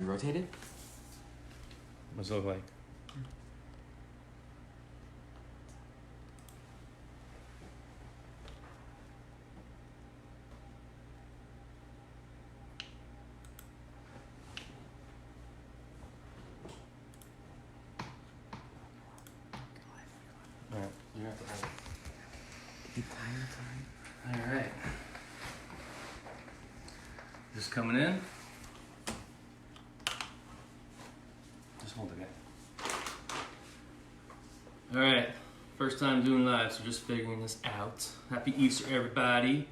Rotate it? What's it look like? Alright, you have to hold it. You tired, sorry? Alright. Just coming in. Just hold it in. Alright, first time doing live, so just figuring this out. Happy Easter, everybody.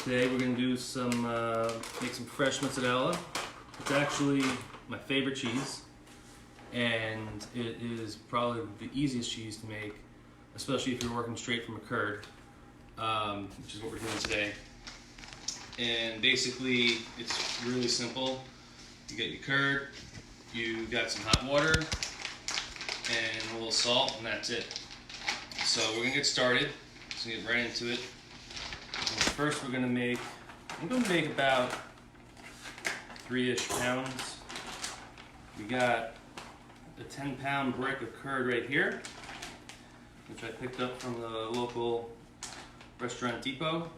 Today we're gonna do some, make some fresh mozzarella. It's actually my favorite cheese, and it is probably the easiest cheese to make, especially if you're working straight from a curd, which is what we're doing today. And basically, it's really simple. You get your curd, you got some hot water, and a little salt, and that's it. So we're gonna get started. Let's get right into it. And first, I'm gonna make about 3-ish pounds. We got a 10-pound brick of curd right here, which I picked up from the local restaurant depot.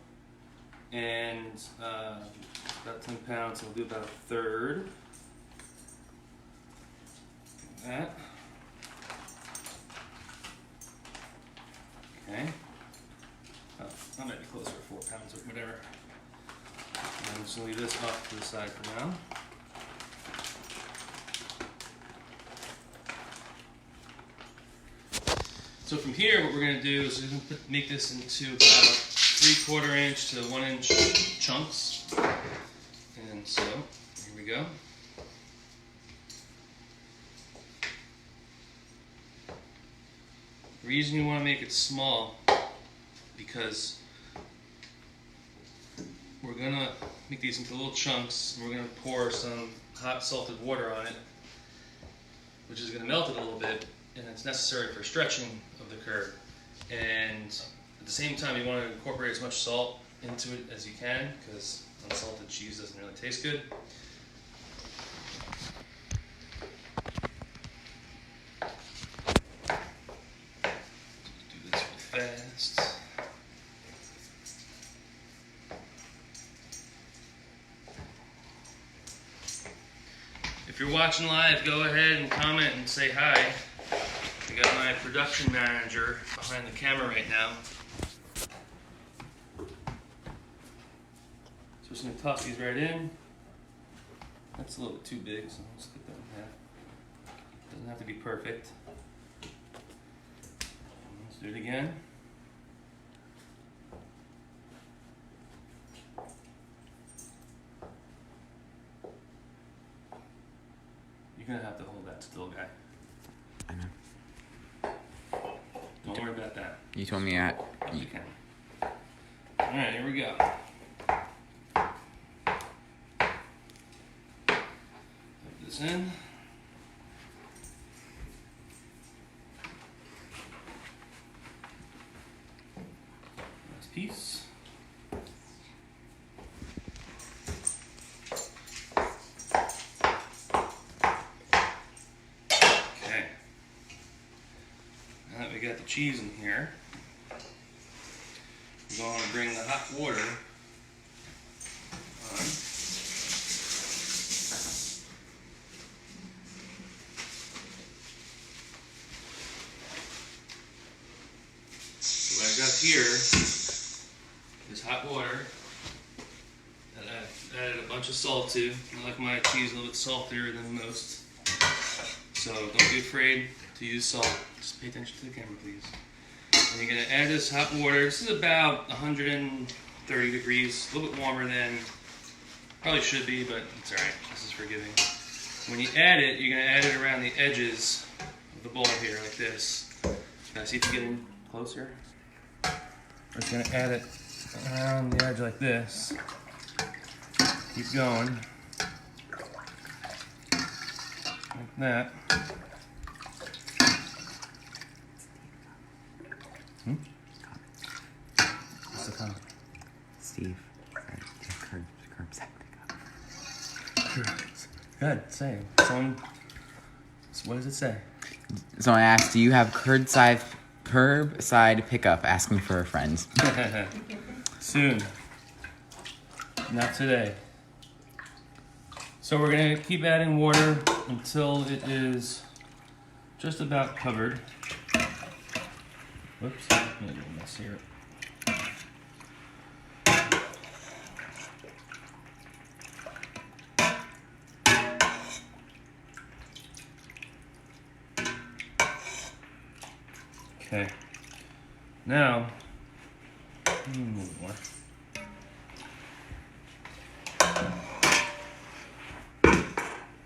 And about 10 pounds, so we'll do about a third. Like that. Okay. I might be closer to 4 pounds or whatever. And I'm just gonna leave this off to the side for now. So from here, what we're gonna do is we're gonna make this into about 3/4 inch to 1 inch chunks. And so, here we go. The reason you want to make it small, because we're gonna make these into little chunks, and we're gonna pour some hot salted water on it, which is gonna melt it a little bit, and it's necessary for stretching of the curd. And at the same time, you want to incorporate as much salt into it as you can, because unsalted cheese doesn't really taste good. Do this real fast. If you're watching live, go ahead and comment and say hi. I got my production manager behind the camera right now. So just gonna toss these right in. That's a little bit too big, so let's get that in half. Doesn't have to be perfect. Let's do it again. You're gonna have to hold that still, guy. I know. Don't worry about that. You told me at. You can. Alright, here we go. Put this in. Last piece. Okay. Now that we got the cheese in here, we're going to bring the hot water on. So what I got here is hot water that I've added a bunch of salt to. I like my cheese a little bit saltier than most. So don't be afraid to use salt. Just pay attention to the camera, please. And you're going to add this hot water. This is about 130 degrees, a little bit warmer than probably should be, but it's alright. This is forgiving. When you add it, you're going to add it around the edges of the bowl here, like this. Now, see if you get in closer. We're just going to add it around the edge like this. Keep going. Like that. What's the comment? Steve. Curds. Curds. Curds. Good. Say. What does it say? So I asked, do you have curbside pickup? Asking for a friend. Soon. Not today. So we're gonna keep adding water until it is just about covered. Whoops, I made a little mess here. Okay. Now, a little more.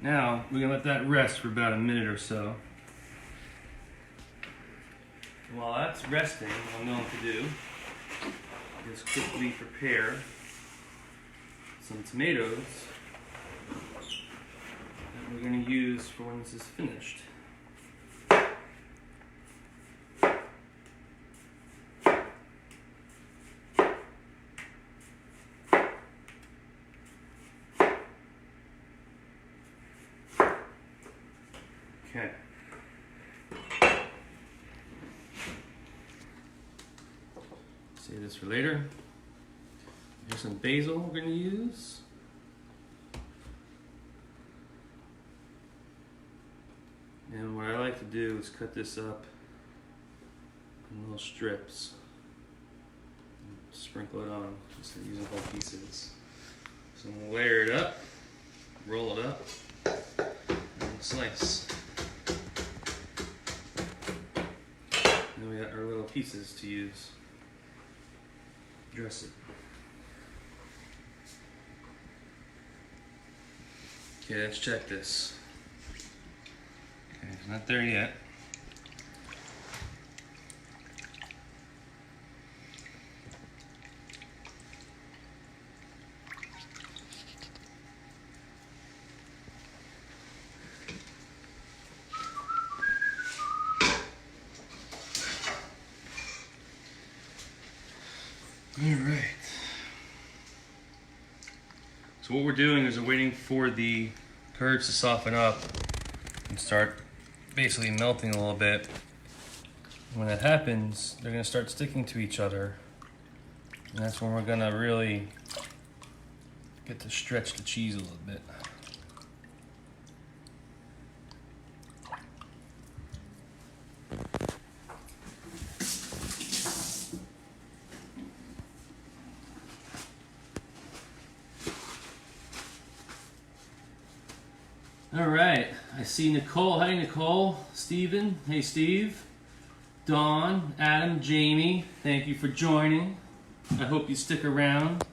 Now, we're gonna let that rest for about a minute or so. And while that's resting, what I'm going to do is quickly prepare some tomatoes that we're gonna use for when this is finished. Okay. Save this for later. Here's some basil we're going to use. And what I like to do is cut this up in little strips. Sprinkle it on, just using whole pieces. So I'm going to layer it up, roll it up, and slice. Then we got our little pieces to use. Dress it. Okay, let's check this. Okay, it's not there yet. All right. So what we're doing is we're waiting for the curds to soften up and start basically melting a little bit. When that happens, they're gonna start sticking to each other. And that's when we're gonna really get to stretch the cheese a little bit. All right, I see Nicole. Hi, Nicole. Steven. Hey, Steve. Dawn, Adam, Jamie. Thank you for joining. I hope you stick around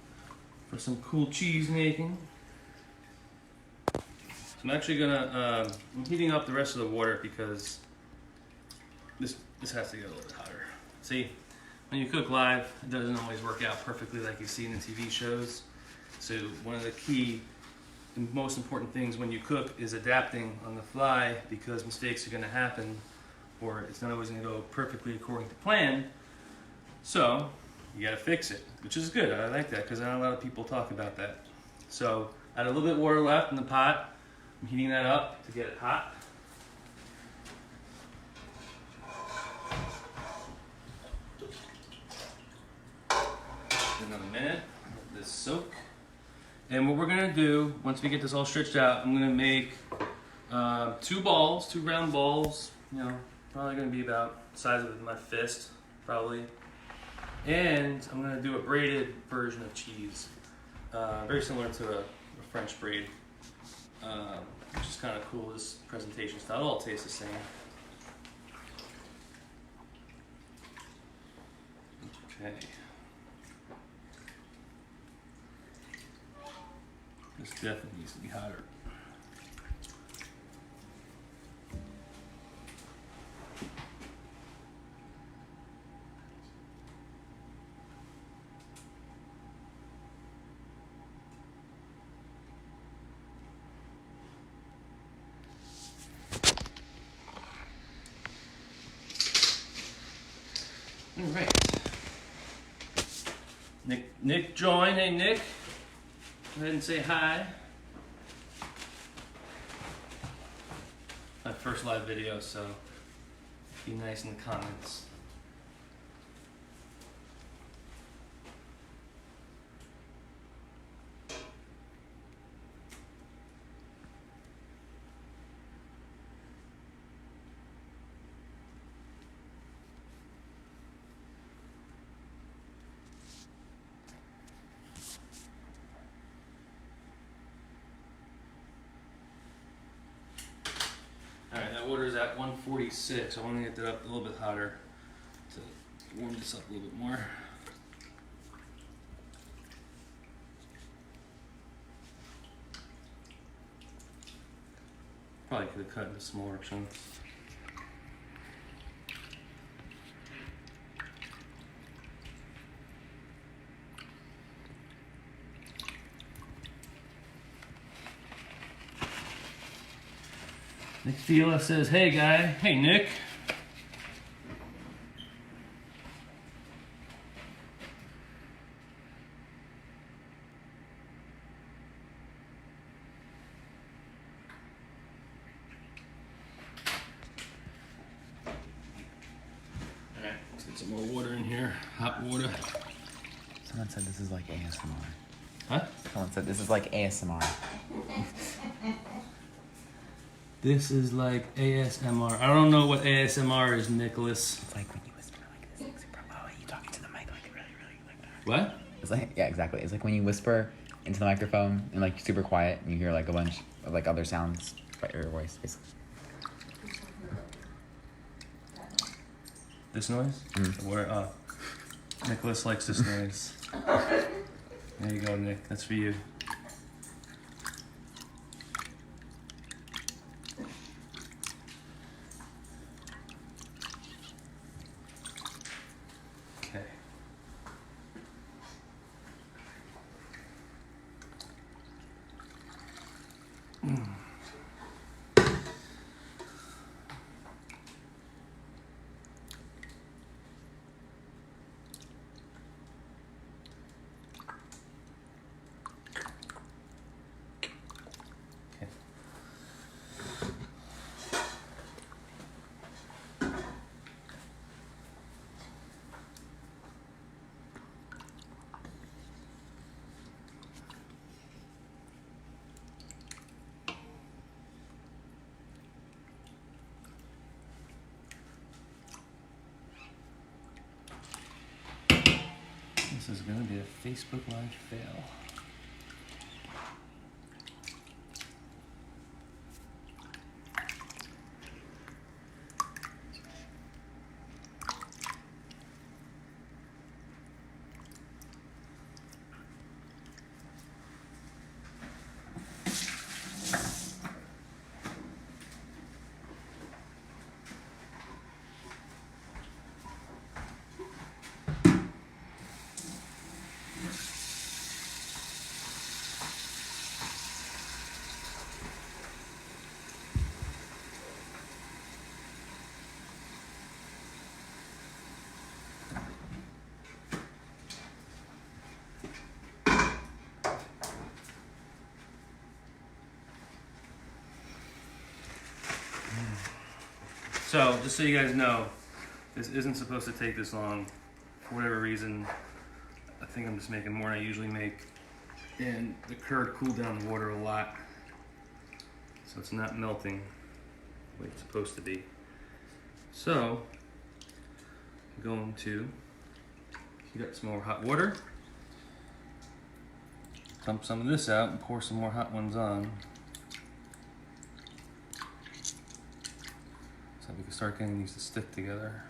for some cool cheese making. So I'm actually gonna, I'm heating up the rest of the water because this has to get a little bit hotter. See, when you cook live, it doesn't always work out perfectly like you see in the TV shows. So one of the key the most important things when you cook is adapting on the fly, because mistakes are going to happen or it's not always going to go perfectly according to plan. So you got to fix it, which is good. I like that because not a lot of people talk about that. So I had a little bit of water left in the pot. I'm heating that up to get it hot. Another minute, let this soak. And what we're gonna do, once we get this all stretched out, I'm gonna make two round balls, probably gonna be about the size of my fist, probably. And I'm gonna do a braided version of cheese, very similar to a French braid, which is kind of cool, this presentation style. It all tastes the same. Okay. This definitely needs to be hotter. All right. Nick joined. Hey, Nick. Go ahead and say hi. my first live video, so be nice in the comments. Alright, that water is at 146. I want to get that up a little bit hotter to warm this up a little bit more. Probably could have cut into smaller chunks. Nick Fila says, hey guy, hey Nick. Alright, let's get some more water in here, hot water. Someone said this is like ASMR. Huh? Someone said this is like ASMR. This is like ASMR. I don't know what ASMR is, Nicholas. It's like when you whisper like this, like super low, and you talk into the mic like really, really like that. What? It's like, yeah, exactly. It's like when you whisper into the microphone and like super quiet, and you hear like a bunch of like other sounds by your voice, basically. This noise? Where? Nicholas likes this noise. There you go, Nick. That's for you. Okay. This is gonna be a Facebook Live fail. So, just so you guys know, this isn't supposed to take this long. For whatever reason, I think I'm just making more than I usually make. And the curd cooled down the water a lot. So it's not melting the way it's supposed to be. So, I'm going to heat up some more hot water. Dump some of this out and pour some more hot ones on. So we can start getting these to stick together.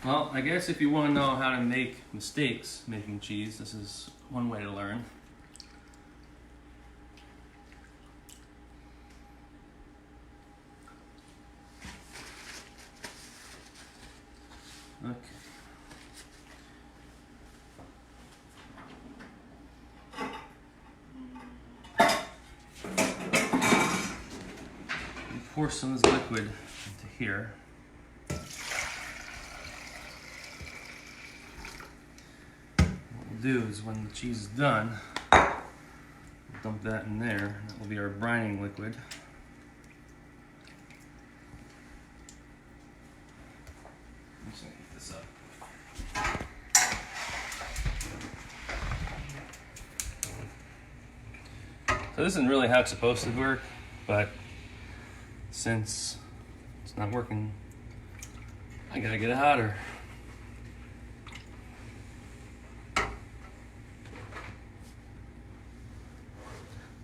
Well, I guess if you want to know how to make mistakes making cheese, this is one way to learn. Okay. pour some of this liquid into here. What we'll do is when the cheese is done, we'll dump that in there. That will be our brining liquid. I'm just gonna heat this up. So this isn't really how it's supposed to work, but since it's not working, I gotta get it hotter.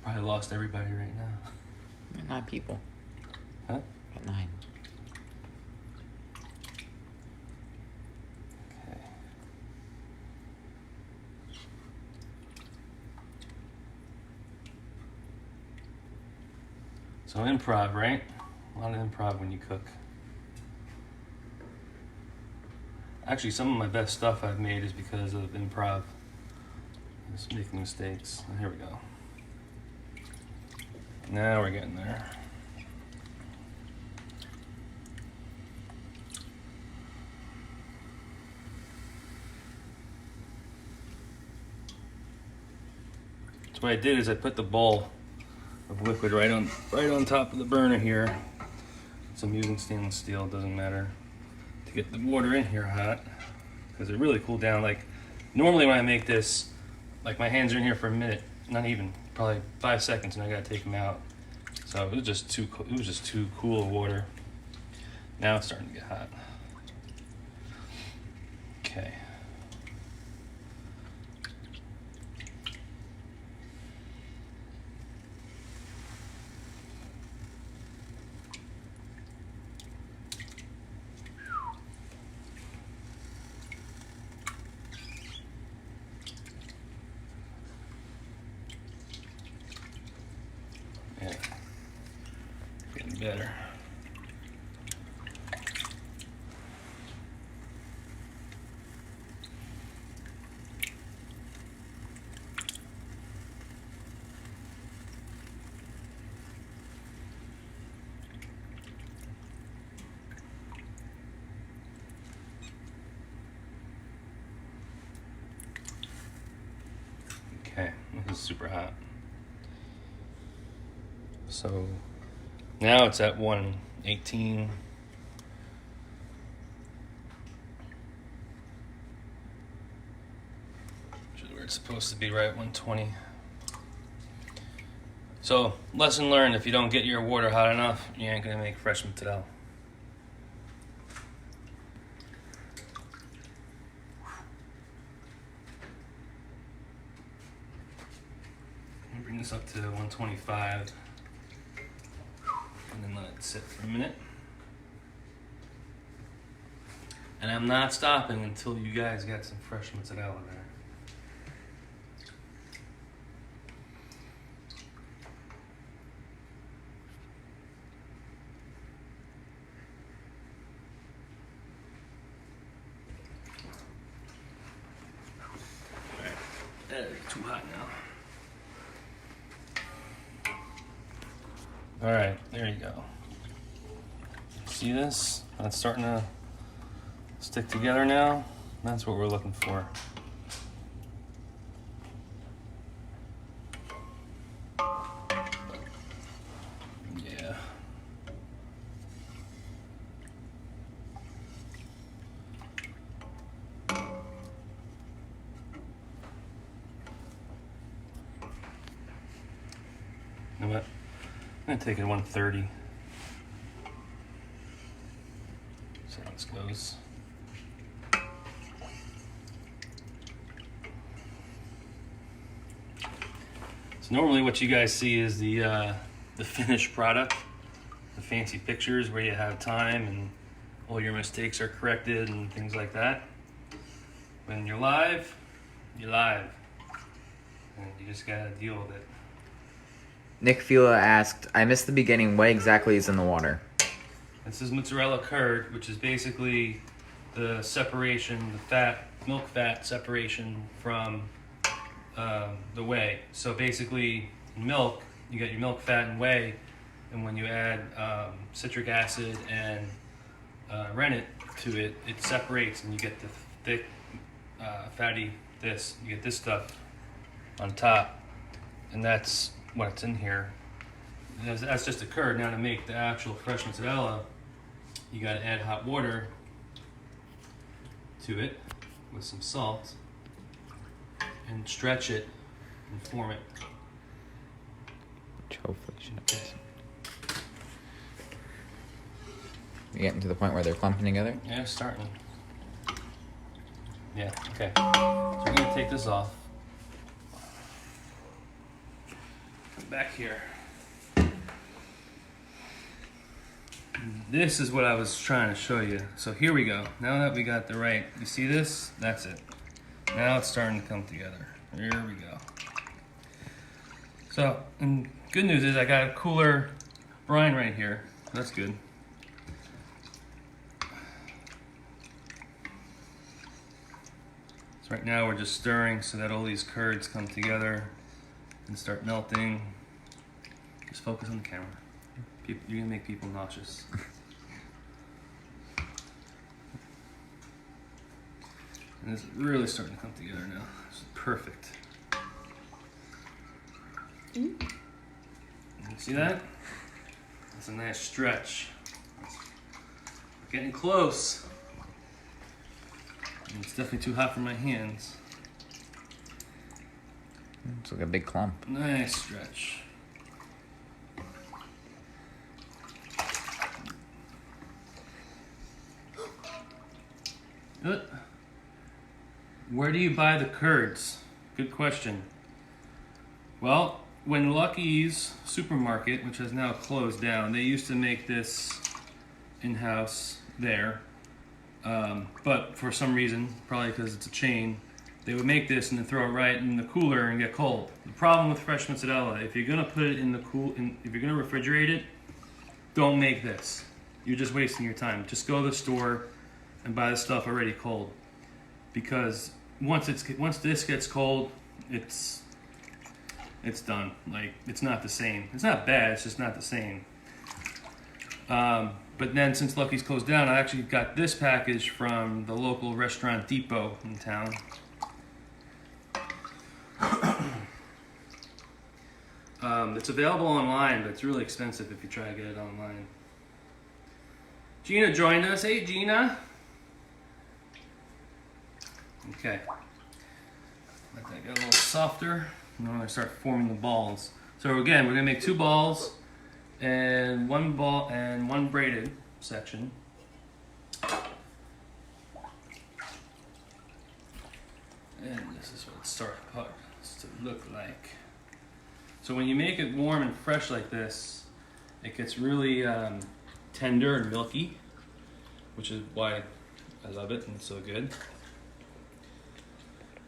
Probably lost everybody right now. 9 people. Huh? About 9. Okay. So improv, right? A lot of improv when you cook. Actually, some of my best stuff I've made is because of improv. Just making mistakes. Oh, here we go. Now we're getting there. So what I did is I put the bowl of liquid right on top of the burner here. So I'm using stainless steel, it doesn't matter, to get the water in here hot, because it really cooled down. Like normally when I make this, like my hands are in here for a minute, not even, probably 5 seconds, and I gotta take them out. So it was just too cool of water. Now it's starting to get hot. Okay. Yeah, getting better. Okay, this is super hot. So now it's at 118. Which is where it's supposed to be, right? 120. So, lesson learned, if you don't get your water hot enough, you ain't gonna make fresh mozzarella. Bring this up to 125. And then let it sit for a minute. And I'm not stopping until you guys got some fresh mozzarella there. Alright, that's too hot now. All right, there you go. See this? That's starting to stick together now. That's what we're looking for. Yeah. You know what? I'm gonna take it 130. See how this goes. So normally what you guys see is the finished product, the fancy pictures where you have time and all your mistakes are corrected and things like that. When you're live, you're live. And you just gotta deal with it. Nick Fila asked, I missed the beginning. What exactly is in the water? This is mozzarella curd, which is basically the separation, the fat, milk fat separation from the whey. So basically, milk, you got your milk, fat, and whey. and when you add citric acid and rennet to it, it separates, and you get the thick, fatty. You get this stuff on top, and that's what's in here. And that's just a curd. Now to make the actual fresh mozzarella, you got to add hot water to it with some salt and stretch it and form it. Which hopefully should be. You're getting to the point where they're clumping together? Yeah, starting. Yeah, okay. So we're gonna take this off. Come back here. This is what I was trying to show you. So here we go. Now that we got the right, you see this? That's it. Now it's starting to come together. Here we go. So, and good news is I got a cooler brine right here. That's good. So right now we're just stirring so that all these curds come together and start melting. Just focus on the camera. You're gonna make people nauseous. And it's really starting to come together now. This is perfect. You see that? That's a nice stretch. We're getting close. And it's definitely too hot for my hands. It's like a big clump. Nice stretch. Where do you buy the curds? Good question. Well, when Lucky's supermarket, which has now closed down, they used to make this in-house there. But for some reason, probably because it's a chain, they would make this and then throw it right in the cooler and get cold. The problem with fresh mozzarella, if you're gonna put it in the if you're gonna refrigerate it, don't make this. You're just wasting your time. Just go to the store and buy the stuff already cold, because once this gets cold, it's done. Like, it's not the same. It's not bad. It's just not the same. But then since Lucky's closed down, I actually got this package from the local restaurant Depot in town. It's available online, but it's really expensive if you try to get it online. Gina joined us. Hey, Gina. Okay. Let that get a little softer. And then we're gonna start forming the balls. So again, we're gonna make 2 balls and 1 ball and 1 braided section. And this is what it starts to look like. So when you make it warm and fresh like this, it gets really tender and milky, which is why I love it and it's so good.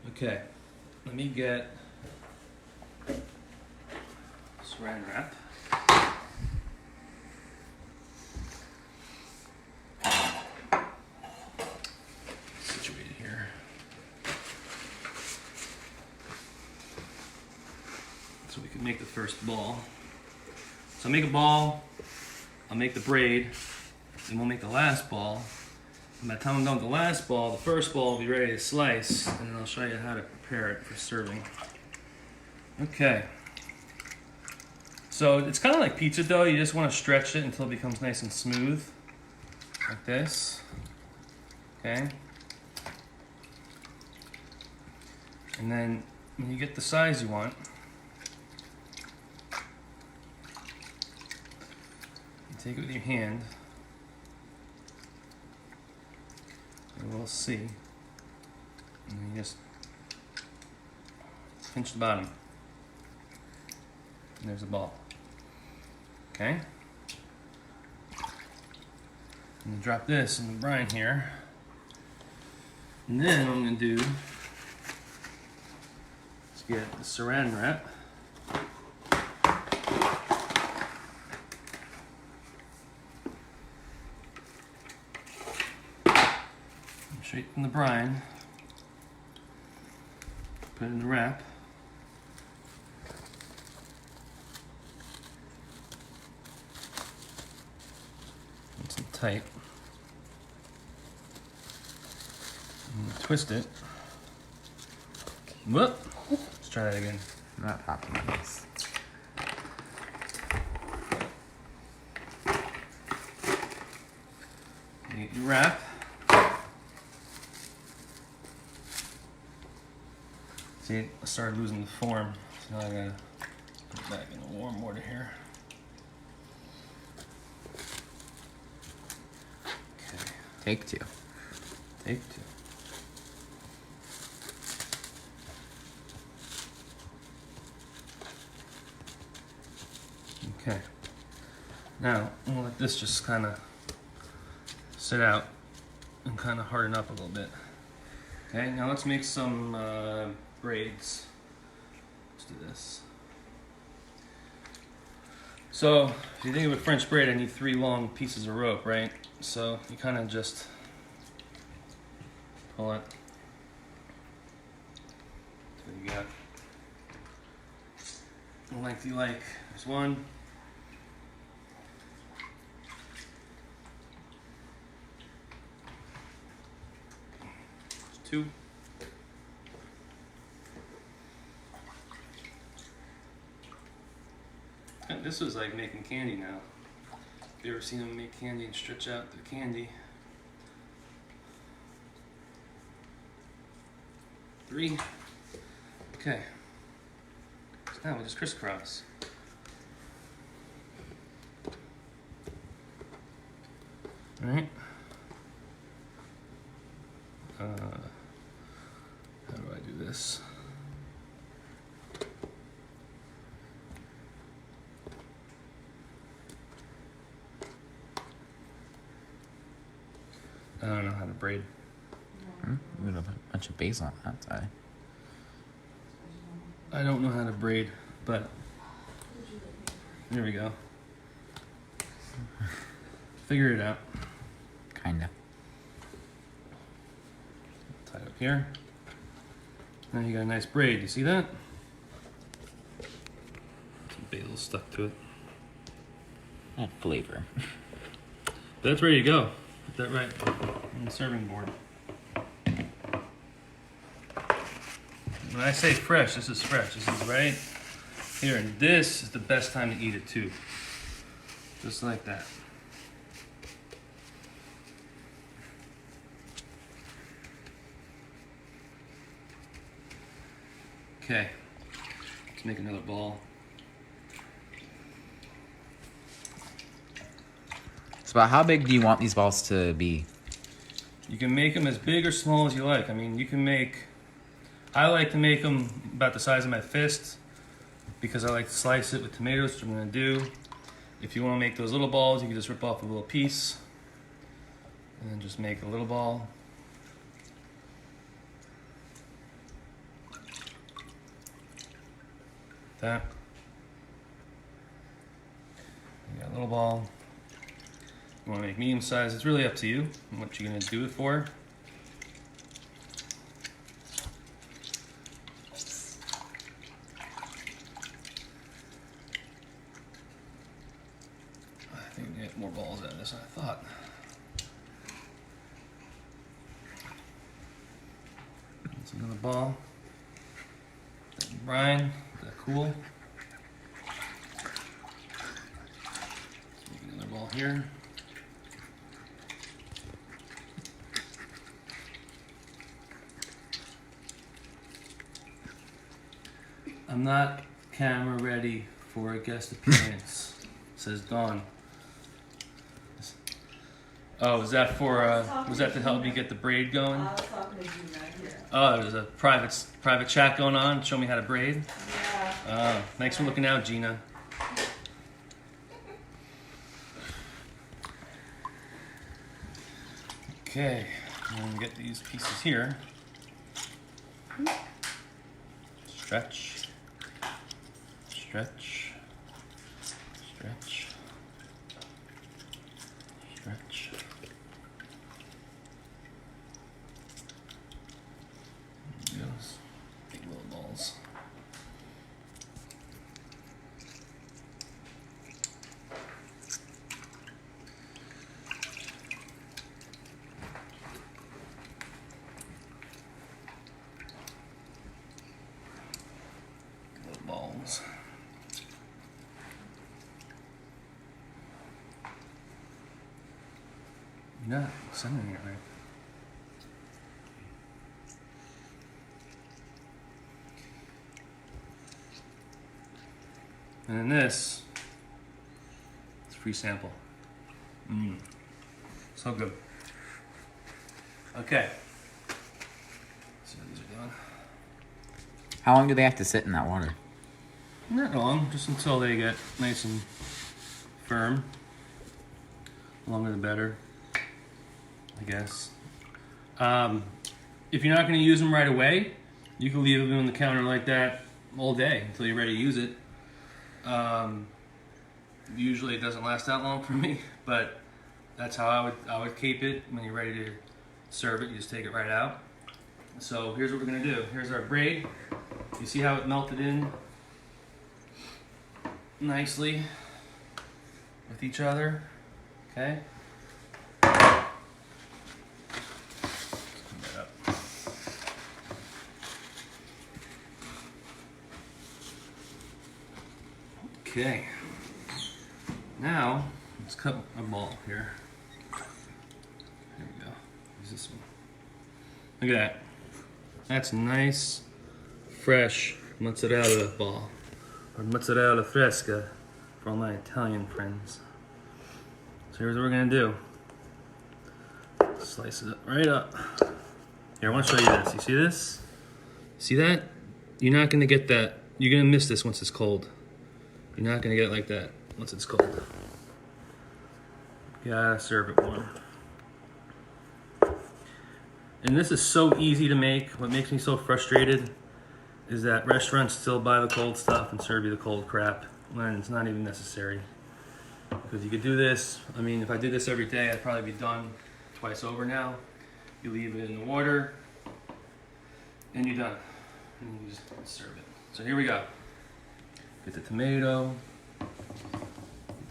Okay, let me get saran wrap. Situated here. So we can make the first ball. So I'll make a ball, I'll make the braid, then we'll make the last ball. And by the time I'm done with the last ball, the first ball will be ready to slice, and then I'll show you how to prepare it for serving. Okay. So it's kind of like pizza dough. You just want to stretch it until it becomes nice and smooth, like this. Okay. And then when you get the size you want, you take it with your hand. And we'll see. And then you just pinch the bottom. And there's a ball. Okay? And drop this in the brine here. And then what I'm going to do is get the saran wrap. Straight from the brine. Put it in the wrap. tight. And twist it. Whoop! Let's try that again. I'm not popping on this. You get your wrap. See, I started losing the form, so now I gotta put it back in the warm water here. Okay, Take two. take two. Okay. Now, I'm gonna let this just kind of sit out and kind of harden up a little bit. Okay, now let's make some braids. Let's do this. So, if you think of a French braid, I need 3 long pieces of rope, right? So, you kind of just pull it. So you got the length you like. There's 1. There's 2. This was like making candy now. Have you ever seen them make candy and stretch out the candy? 3. Okay. So now we just crisscross. Alright. How do I do this? I don't know how to braid. We have a bunch of basil on that side. I don't know how to braid, but there we go. Figure it out. Kinda. Tie it up here. Now you got a nice braid. You see that? Some basil stuck to it. That flavor. But that's ready to go. Put that right on the serving board. When I say fresh, this is fresh. This is right here, and this is the best time to eat it too. Just like that. Okay, let's make another ball. So about how big do you want these balls to be? You can make them as big or small as you like. I mean, you can make, I like to make them about the size of my fist because I like to slice it with tomatoes, which I'm gonna do. If you wanna make those little balls, you can just rip off a little piece and then just make a little ball. That. You got a little ball. You want to make medium size, it's really up to you and what you're going to do it for. I think we can get more balls out of this than I thought. That's another ball. Brine, is that cool? Let's make another ball here. I'm not camera ready for a guest appearance, says Dawn. Oh, was that for, was that to help me get the braid going? I was talking to Gina here. Oh, there's a private chat going on. Show me how to braid. Yeah. Thanks for looking out, Gina. Okay, I'm gonna get these pieces here. Stretch, stretch, stretch, stretch. There goes. Big little balls. apples. You're not sending it right. And then this, it's a free sample. So good. Okay. See how these are doing. How long do they have to sit in that water? Not long, just until they get nice and firm. The longer the better, I guess. If you're not going to use them right away, you can leave them on the counter like that all day until you're ready to use it. Usually it doesn't last that long for me, but that's how I would keep it. When you're ready to serve it, you just take it right out. So here's what we're gonna do. Here's our braid. You see how it melted in nicely with each other, okay? Let's clean that up. Okay. Now, let's cut a ball here. Here we go. Use this one. Look at that. That's nice, fresh mozzarella ball. Or mozzarella fresca for all my Italian friends. So here's what we're gonna do. Slice it right up. Here, I wanna show you this. You see this? See that? You're not gonna get that. You're gonna miss this once it's cold. You're not gonna get it like that once it's cold. You gotta serve it warm. And this is so easy to make. What makes me so frustrated is that restaurants still buy the cold stuff and serve you the cold crap when it's not even necessary. Because you could do this, I mean, if I did this every day, I'd probably be done twice over now. You leave it in the water, and you're done. And you just serve it. So here we go. Get the tomato, get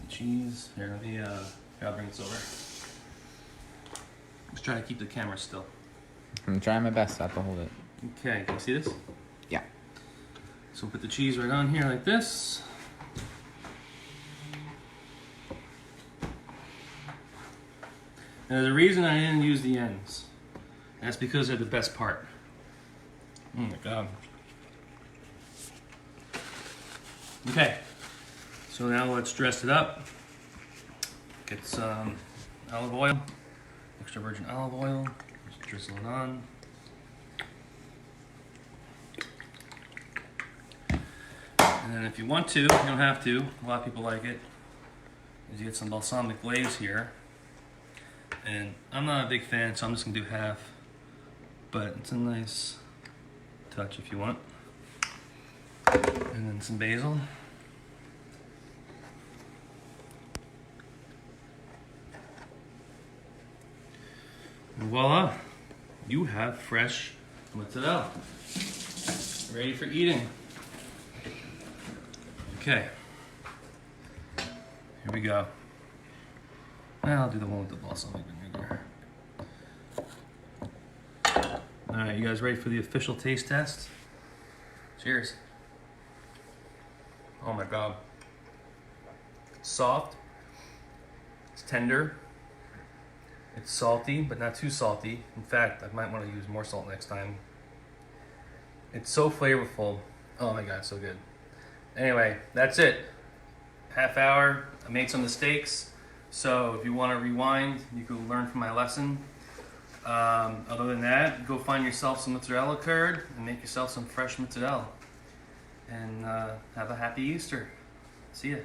the cheese. Here, let me, I'll bring this over. Let's try to keep the camera still. I'm trying my best not to hold it. Okay, can you see this? Yeah. So put the cheese right on here like this. And there's a reason I didn't use the ends. That's because they're the best part. Oh my God. Okay, so now let's dress it up. Get some olive oil, extra virgin olive oil. Just drizzle it on. And then if you want to, you don't have to, a lot of people like it, is you get some balsamic glaze here. And I'm not a big fan, so I'm just gonna do half. But it's a nice touch if you want. And then some basil. And voila, you have fresh mozzarella. Ready for eating. Okay, here we go. I'll do the one with the balsamic vinegar. All right, you guys ready for the official taste test? Cheers. Oh my God. It's soft. It's tender. It's salty, but not too salty. In fact, I might want to use more salt next time. It's so flavorful. Oh my God, so good. Anyway, that's it. Half hour. I made some mistakes. So if you want to rewind, you can learn from my lesson. Other than that, go find yourself some mozzarella curd and make yourself some fresh mozzarella. And have a happy Easter. See ya.